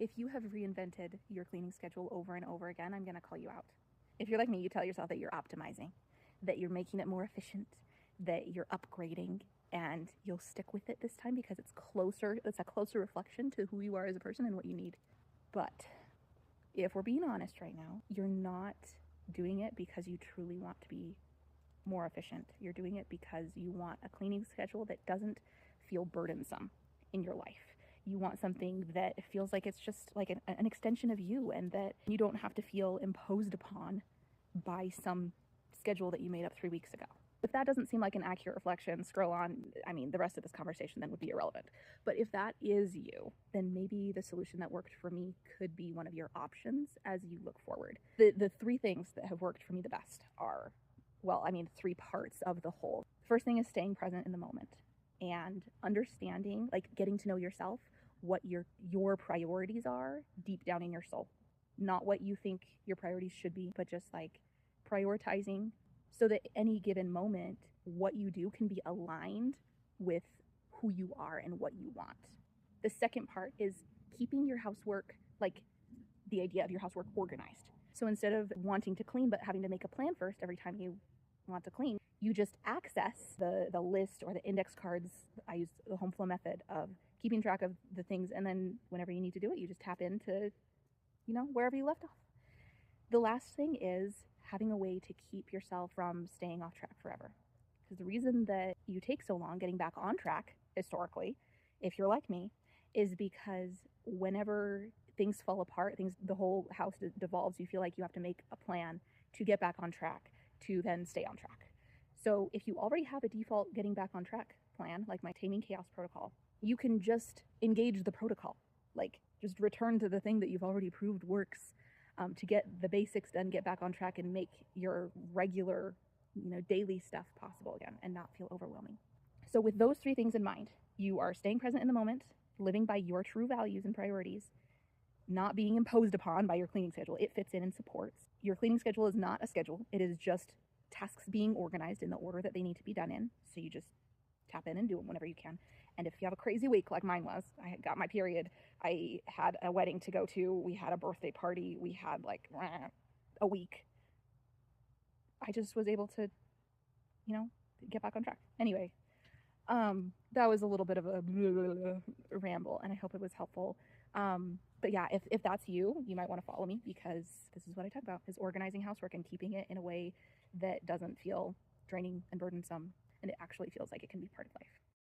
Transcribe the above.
If you have reinvented your cleaning schedule over and over again, I'm going to call you out. If you're like me, you tell yourself that you're optimizing, that you're making it more efficient, that you're upgrading, and you'll stick with it this time because it's a closer reflection to who you are as a person and what you need. But if we're being honest right now, you're not doing it because you truly want to be more efficient. You're doing it because you want a cleaning schedule that doesn't feel burdensome in your life. You want something that feels like it's just like an extension of you, and that you don't have to feel imposed upon by some schedule that you made up 3 weeks ago. If that doesn't seem like an accurate reflection, scroll on. I mean, the rest of this conversation then would be irrelevant. But if that is you, then maybe the solution that worked for me could be one of your options as you look forward. The three things that have worked for me the best are, three parts of the whole. First thing is staying present in the moment and understanding, like getting to know yourself, what your priorities are deep down in your soul. Not what you think your priorities should be, but just like prioritizing so that any given moment, what you do can be aligned with who you are and what you want. The second part is keeping your housework, like the idea of your housework, organized. So instead of wanting to clean but having to make a plan first every time you want to clean, you just access the list or the index cards. I use the home flow method of keeping track of the things, and then whenever you need to do it, you just tap into, wherever you left off. The last thing is having a way to keep yourself from staying off track forever. Because the reason that you take so long getting back on track, historically, if you're like me, is because whenever things fall apart, the whole house devolves, you feel like you have to make a plan to get back on track, to then stay on track. So if you already have a default getting back on track plan, like my Taming Chaos protocol, you can just engage the protocol. Like, just return to the thing that you've already proved works, to get the basics done, get back on track, and make your regular, daily stuff possible again and not feel overwhelming. So with those three things in mind, you are staying present in the moment, living by your true values and priorities, not being imposed upon by your cleaning schedule. It fits in and supports. Your cleaning schedule is not a schedule. It is just tasks being organized in the order that they need to be done in. So you just tap in and do them whenever you can. And if you have a crazy week like mine was, I got my period, I had a wedding to go to, we had a birthday party, we had like a week, I just was able to, get back on track. Anyway, that was a little bit of a ramble, and I hope it was helpful. But yeah, if that's you, you might want to follow me, because this is what I talk about, is organizing housework and keeping it in a way that doesn't feel draining and burdensome, and it actually feels like it can be part of life.